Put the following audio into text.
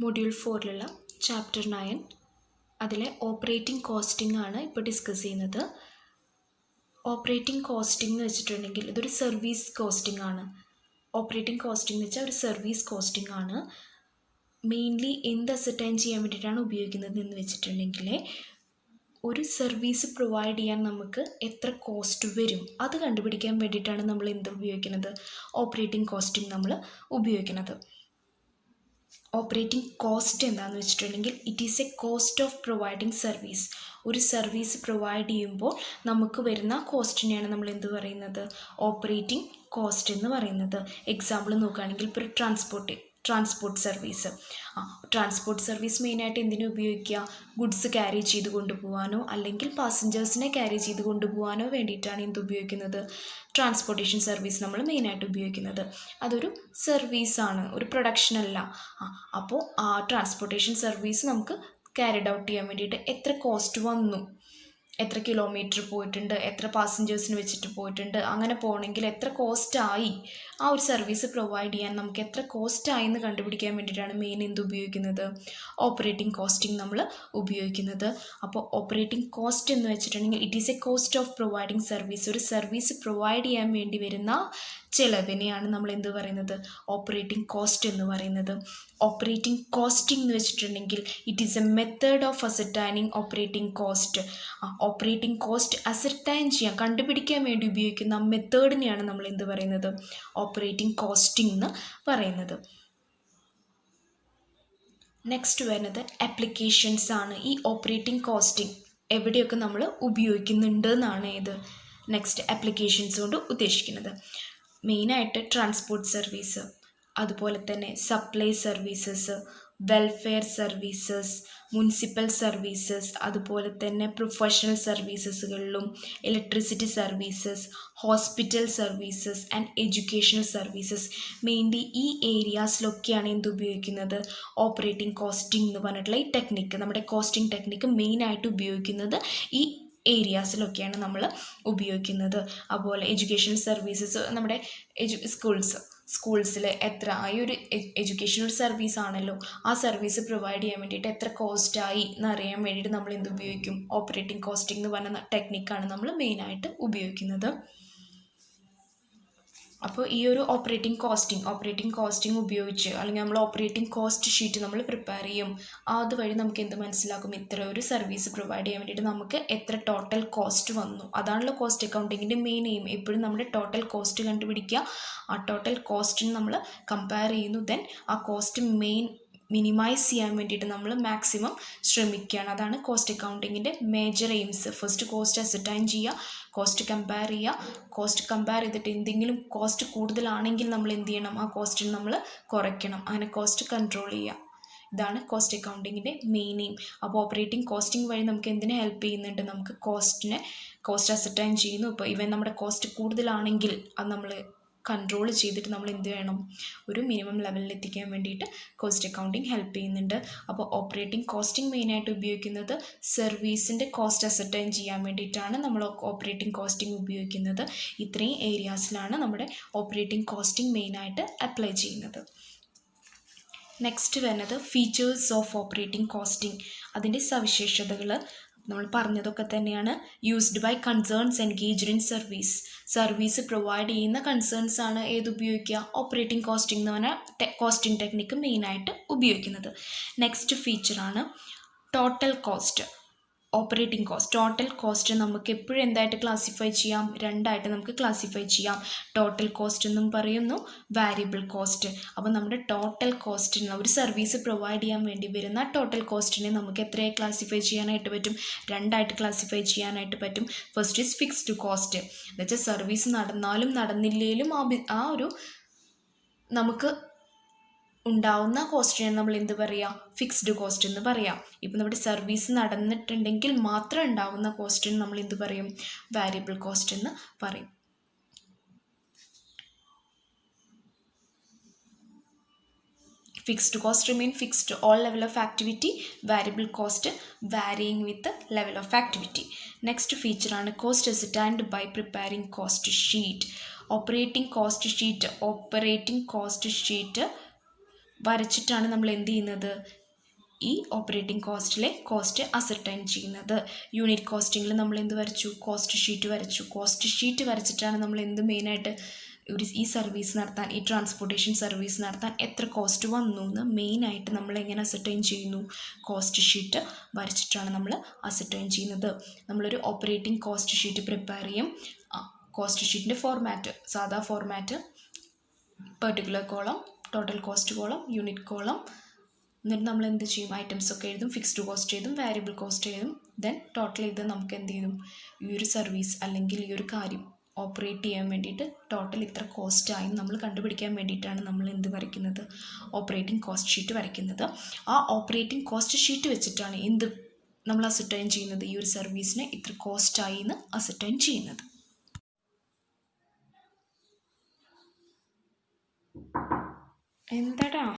Module 4 chapter 9 അതിലെ operating costing ആണ് ഇപ്പോൾ ഡിസ്കസ് ചെയ്യുന്നത്. ഓപ്പറേറ്റിംഗ് കോസ്റ്റിംഗ് എന്ന് വെച്ചിട്ടുണ്ടെങ്കിൽ ഇതൊരു സർവീസ് കോസ്റ്റിംഗ് ആണ്. ഓപ്പറേറ്റിംഗ് കോസ്റ്റിംഗ് എന്ന് വെച്ചാൽ ഒരു സർവീസ് കോസ്റ്റിംഗ് ആണ്. മെയിൻലി എന്ത് അസർട്ടൈൻ ചെയ്യാൻ വേണ്ടിയിട്ടാണ് ഉപയോഗിക്കുന്നത് എന്ന് വെച്ചിട്ടുണ്ടെങ്കിൽ ഒരു സർവീസ് പ്രൊവൈഡ് ചെയ്യാൻ നമുക്ക് എത്ര കോസ്റ്റ് വരും അത് കണ്ടുപിടിക്കാൻ വേണ്ടിയിട്ടാണ് നമ്മൾ എന്ത് ഉപയോഗിക്കുന്നത്, ഓപ്പറേറ്റിംഗ് കോസ്റ്റിംഗ് നമ്മൾ ഉപയോഗിക്കുന്നത്. ഓപ്പറേറ്റിംഗ് കോസ്റ്റ് എന്താണെന്ന് വെച്ചിട്ടുണ്ടെങ്കിൽ it is A cost of providing service. ഒരു സർവീസ് പ്രൊവൈഡ് ചെയ്യുമ്പോൾ നമുക്ക് വരുന്ന കോസ്റ്റിനെയാണ് നമ്മൾ എന്ത് പറയുന്നത്, ഓപ്പറേറ്റിംഗ് കോസ്റ്റ് എന്ന് പറയുന്നത്. എക്സാമ്പിൾ നോക്കുകയാണെങ്കിൽ ഇപ്പോൾ ഒരു ട്രാൻസ്പോർട്ട് സർവീസ് മെയിനായിട്ട് എന്തിനു ഉപയോഗിക്കുക, ഗുഡ്സ് ക്യാരി ചെയ്ത് കൊണ്ടുപോകാനോ അല്ലെങ്കിൽ പാസഞ്ചേഴ്സിനെ ക്യാരി ചെയ്ത് കൊണ്ടുപോകാനോ വേണ്ടിയിട്ടാണ് എന്ത് ഉപയോഗിക്കുന്നത്, ട്രാൻസ്പോർട്ടേഷൻ സർവീസ് നമ്മൾ മെയിനായിട്ട് ഉപയോഗിക്കുന്നത്. അതൊരു സർവീസാണ്, ഒരു പ്രൊഡക്ഷൻ അല്ല. അപ്പോൾ ആ ട്രാൻസ്പോർട്ടേഷൻ സർവീസ് നമുക്ക് ക്യാരിഡ് ഔട്ട് ചെയ്യാൻ വേണ്ടിയിട്ട് എത്ര കോസ്റ്റ് വന്നു, എത്ര കിലോമീറ്റർ പോയിട്ടുണ്ട്, എത്ര പാസഞ്ചേഴ്സിന് വെച്ചിട്ട് പോയിട്ടുണ്ട്, അങ്ങനെ പോകണമെങ്കിൽ എത്ര കോസ്റ്റായി, ആ ഒരു സർവീസ് പ്രൊവൈഡ് ചെയ്യാൻ നമുക്ക് എത്ര കോസ്റ്റായി എന്ന് കണ്ടുപിടിക്കാൻ വേണ്ടിയിട്ടാണ് മെയിൻ എന്ത് ഉപയോഗിക്കുന്നത്, ഓപ്പറേറ്റിംഗ് കോസ്റ്റിംഗ് നമ്മൾ ഉപയോഗിക്കുന്നത്. അപ്പോൾ ഓപ്പറേറ്റിംഗ് കോസ്റ്റ് എന്ന് വെച്ചിട്ടുണ്ടെങ്കിൽ it is A cost of providing service. ഒരു സർവീസ് പ്രൊവൈഡ് ചെയ്യാൻ വേണ്ടി വരുന്ന ചിലവിനെയാണ് നമ്മൾ എന്ത് പറയുന്നത്, ഓപ്പറേറ്റിംഗ് കോസ്റ്റ് എന്ന് പറയുന്നത്. ഓപ്പറേറ്റിംഗ് കോസ്റ്റിംഗ് എന്ന് വെച്ചിട്ടുണ്ടെങ്കിൽ it is A method of ascertaining operating cost. Operating cost ascertain ചെയ്യാൻ, കണ്ടുപിടിക്കാൻ വേണ്ടി ഉപയോഗിക്കുന്ന മെത്തേഡിനെയാണ് നമ്മൾ എന്ത് പറയുന്നത്, ഓപ്പറേറ്റിംഗ് കോസ്റ്റിംഗ് എന്ന് പറയുന്നത്. നെക്സ്റ്റ് വരുന്നത് ആപ്ലിക്കേഷൻസ് ആണ്. ഈ ഓപ്പറേറ്റിംഗ് കോസ്റ്റിംഗ് എവിടെയൊക്കെ നമ്മൾ ഉപയോഗിക്കുന്നുണ്ട് എന്നാണ് നെക്സ്റ്റ് ആപ്ലിക്കേഷൻസ് കൊണ്ട് ഉദ്ദേശിക്കുന്നത്. മെയിനായിട്ട് ട്രാൻസ്പോർട്ട് സർവീസ്, അതുപോലെ തന്നെ supply services, welfare services, municipal services, അതുപോലെ തന്നെ പ്രൊഫഷണൽ സർവീസസുകളിലും electricity services, hospital services and educational services. Mainly ഈ ഏരിയാസിലൊക്കെയാണ് എന്ത് ഉപയോഗിക്കുന്നത്, ഓപ്പറേറ്റിംഗ് കോസ്റ്റിംഗ് എന്ന് പറഞ്ഞിട്ടുള്ള ഈ ടെക്നിക്ക്, നമ്മുടെ കോസ്റ്റിംഗ് ടെക്നിക്ക് മെയിനായിട്ട് ഉപയോഗിക്കുന്നത് ഈ ഏരിയാസിലൊക്കെയാണ് നമ്മൾ ഉപയോഗിക്കുന്നത്. അതുപോലെ എഡ്യൂക്കേഷണൽ സർവീസസ്, നമ്മുടെ സ്കൂൾസിൽ എത്ര ഈ ഒരു എഡ്യൂക്കേഷണൽ സർവീസ് ആണല്ലോ, ആ സർവീസ് പ്രൊവൈഡ് ചെയ്യാൻ വേണ്ടിയിട്ട് എത്ര കോസ്റ്റായി എന്നറിയാൻ വേണ്ടിയിട്ട് നമ്മൾ എന്ത് ഉപയോഗിക്കും, ഓപ്പറേറ്റിംഗ് കോസ്റ്റിംഗ് എന്ന് പറഞ്ഞ ടെക്നിക്കാണ് നമ്മൾ മെയിനായിട്ട് ഉപയോഗിക്കുന്നത്. അപ്പോൾ ഈ ഒരു ഓപ്പറേറ്റിംഗ് കോസ്റ്റിംഗ് ഉപയോഗിച്ച് അല്ലെങ്കിൽ നമ്മൾ ഓപ്പറേറ്റിംഗ് കോസ്റ്റ് ഷീറ്റ് നമ്മൾ പ്രിപ്പയർ ചെയ്യും. അതുവഴി നമുക്ക് എന്ത് മനസ്സിലാക്കും, ഇത്ര ഒരു സർവീസ് പ്രൊവൈഡ് ചെയ്യാൻ വേണ്ടിയിട്ട് നമുക്ക് എത്ര ടോട്ടൽ കോസ്റ്റ് വന്നു. അതാണല്ലോ കോസ്റ്റ് അക്കൗണ്ടിങ്ങിൻ്റെ മെയിൻ എയിം. എപ്പോഴും നമ്മുടെ ടോട്ടൽ കോസ്റ്റ് കണ്ടുപിടിക്കുക, ആ ടോട്ടൽ കോസ്റ്റിന് നമ്മൾ കമ്പയർ ചെയ്യുന്നു, ദെൻ ആ കോസ്റ്റ് മിനിമൈസ് ചെയ്യാൻ വേണ്ടിയിട്ട് നമ്മൾ മാക്സിമം ശ്രമിക്കുകയാണ്. അതാണ് കോസ്റ്റ് അക്കൗണ്ടിങ്ങിൻ്റെ major aims. First cost ascertain ചെയ്യുക, കോസ്റ്റ് കമ്പയർ ചെയ്യുക, കോസ്റ്റ് കമ്പയർ ചെയ്തിട്ട് എന്തെങ്കിലും കോസ്റ്റ് കൂടുതലാണെങ്കിൽ നമ്മൾ എന്ത് ചെയ്യണം, ആ കോസ്റ്റിന് നമ്മൾ കുറയ്ക്കണം, അങ്ങനെ കോസ്റ്റ് കൺട്രോൾ ചെയ്യുക. ഇതാണ് കോസ്റ്റ് അക്കൗണ്ടിങ്ങിൻ്റെ മെയിൻ എയിം. അപ്പോൾ ഓപ്പറേറ്റിംഗ് കോസ്റ്റിംഗ് വഴി നമുക്ക് എന്തിനെ ഹെൽപ്പ് ചെയ്യുന്നുണ്ട്, നമുക്ക് കോസ്റ്റ് അസർട്ടൈൻ ചെയ്യുന്നു. ഇപ്പോൾ ഇവൻ നമ്മുടെ കോസ്റ്റ് കൂടുതലാണെങ്കിൽ അത് നമ്മൾ കൺട്രോൾ ചെയ്തിട്ട് നമ്മൾ എന്ത് വേണം, ഒരു മിനിമം ലെവലിൽ എത്തിക്കാൻ വേണ്ടിയിട്ട് കോസ്റ്റ് അക്കൗണ്ടിങ് ഹെൽപ്പ് ചെയ്യുന്നുണ്ട്. അപ്പോൾ ഓപ്പറേറ്റിംഗ് കോസ്റ്റിംഗ് മെയിനായിട്ട് ഉപയോഗിക്കുന്നത് സർവീസിൻ്റെ കോസ്റ്റ് അസർട്ടൈൻ ചെയ്യാൻ വേണ്ടിയിട്ടാണ് നമ്മൾ ഓപ്പറേറ്റിംഗ് കോസ്റ്റിംഗ് ഉപയോഗിക്കുന്നത്. ഇത്രയും ഏരിയാസിലാണ് നമ്മുടെ ഓപ്പറേറ്റിംഗ് കോസ്റ്റിംഗ് മെയിനായിട്ട് അപ്ലൈ ചെയ്യുന്നത്. നെക്സ്റ്റ് വരുന്നത് ഫീച്ചേഴ്സ് ഓഫ് ഓപ്പറേറ്റിംഗ് കോസ്റ്റിംഗ്. അതിൻ്റെ സവിശേഷതകൾ നമ്മൾ പറഞ്ഞതൊക്കെ തന്നെയാണ്. Used by concerns engaged in service provide ചെയ്യുന്ന കൺസേൺസ് ആണ് ഏത് ഉപയോഗിക്കുക, ഓപ്പറേറ്റിംഗ് കോസ്റ്റിംഗ് എന്ന് പറഞ്ഞാൽ കോസ്റ്റിംഗ് ടെക്നിക്ക് മെയിനായിട്ട് ഉപയോഗിക്കുന്നത്. നെക്സ്റ്റ് ഫീച്ചറാണ് total cost. Operating cost, total cost നമുക്ക് എപ്പോഴും എന്തായിട്ട് ക്ലാസിഫൈ ചെയ്യാം, രണ്ടായിട്ട് നമുക്ക് ക്ലാസിഫൈ ചെയ്യാം. ടോട്ടൽ കോസ്റ്റ് എന്നും പറയുന്നു, വാരിയബിൾ കോസ്റ്റ്. അപ്പോൾ നമ്മുടെ ടോട്ടൽ കോസ്റ്റിന്, ഒരു സർവീസ് പ്രൊവൈഡ് ചെയ്യാൻ വേണ്ടി വരുന്ന ടോട്ടൽ കോസ്റ്റിനെ നമുക്ക് എത്രയായി ക്ലാസിഫൈ ചെയ്യാനായിട്ട് പറ്റും, രണ്ടായിട്ട് ക്ലാസിഫൈ ചെയ്യാനായിട്ട് പറ്റും. ഫസ്റ്റ് ഈസ് ഫിക്സ്ഡ് കോസ്റ്റ്, എന്നുവെച്ചാൽ സർവീസ് നടന്നാലും നടന്നില്ലേലും ആ ഒരു നമുക്ക് ഉണ്ടാവുന്ന കോസ്റ്റിനെ നമ്മൾ എന്ത് പറയുക, ഫിക്സ്ഡ് കോസ്റ്റ് എന്ന് പറയാം. ഇപ്പം നമ്മുടെ സർവീസ് നടന്നിട്ടുണ്ടെങ്കിൽ മാത്രം ഉണ്ടാവുന്ന കോസ്റ്റിന് നമ്മൾ എന്ത് പറയും, വാരിയബിൾ കോസ്റ്റ് എന്ന് പറയും. Fixed cost remain fixed all level of activity, variable cost varying with the level of activity. Next feature ആണ് cost ascertained by preparing cost sheet. Operating cost sheet വരച്ചിട്ടാണ് നമ്മൾ എന്ത് ചെയ്യുന്നത്, ഈ ഓപ്പറേറ്റിംഗ് കോസ്റ്റിലെ കോസ്റ്റ് അസർട്ടൈൻ ചെയ്യുന്നത്. Unit കോസ്റ്റിങ്ങിൽ നമ്മൾ എന്ത് വരച്ചു, cost sheet വരച്ചു. കോസ്റ്റ് ഷീറ്റ് വരച്ചിട്ടാണ് നമ്മൾ എന്ത് മെയിനായിട്ട് ഈ സർവീസ് നടത്താൻ, ഈ ട്രാൻസ്പോർട്ടേഷൻ സർവീസ് നടത്താൻ എത്ര കോസ്റ്റ് വന്നു എന്ന് മെയിനായിട്ട് നമ്മൾ എങ്ങനെ അസർട്ടൈൻ ചെയ്യുന്നു, കോസ്റ്റ് ഷീറ്റ് വരച്ചിട്ടാണ് നമ്മൾ അസർട്ടൈൻ ചെയ്യുന്നത്. നമ്മളൊരു ഓപ്പറേറ്റിംഗ് കോസ്റ്റ് ഷീറ്റ് പ്രിപ്പയർ ചെയ്യും. കോസ്റ്റ് ഷീറ്റിൻ്റെ ഫോർമാറ്റ് സാധാ format, particular column, total cost column, unit column. എന്നിട്ട് നമ്മൾ എന്ത് ചെയ്യും, ഐറ്റംസ് ഒക്കെ എഴുതും, ഫിക്സ്ഡ് കോസ്റ്റ് എഴുതും, വാരിയബിൾ കോസ്റ്റ് എഴുതും. ദെൻ ടോട്ടൽ ചെയ്ത് നമുക്ക് എന്ത് ചെയ്യും, ഈ ഒരു സർവീസ് അല്ലെങ്കിൽ ഈ ഒരു കാര്യം ഓപ്പറേറ്റ് ചെയ്യാൻ വേണ്ടിയിട്ട് ടോട്ടൽ ഇത്ര കോസ്റ്റായി നമ്മൾ കണ്ടുപിടിക്കാൻ വേണ്ടിയിട്ടാണ് നമ്മൾ എന്ത് വരയ്ക്കുന്നത്, ഓപ്പറേറ്റിംഗ് കോസ്റ്റ് ഷീറ്റ് വരയ്ക്കുന്നത്. ആ ഓപ്പറേറ്റിംഗ് കോസ്റ്റ് ഷീറ്റ് വെച്ചിട്ടാണ് എന്ത് നമ്മൾ അസർട്ടൈൻ ചെയ്യുന്നത്, ഈ ഒരു സർവീസിന് ഇത്ര കോസ്റ്റായി എന്ന് അസർട്ടൈൻ ചെയ്യുന്നത്. എന്താടാ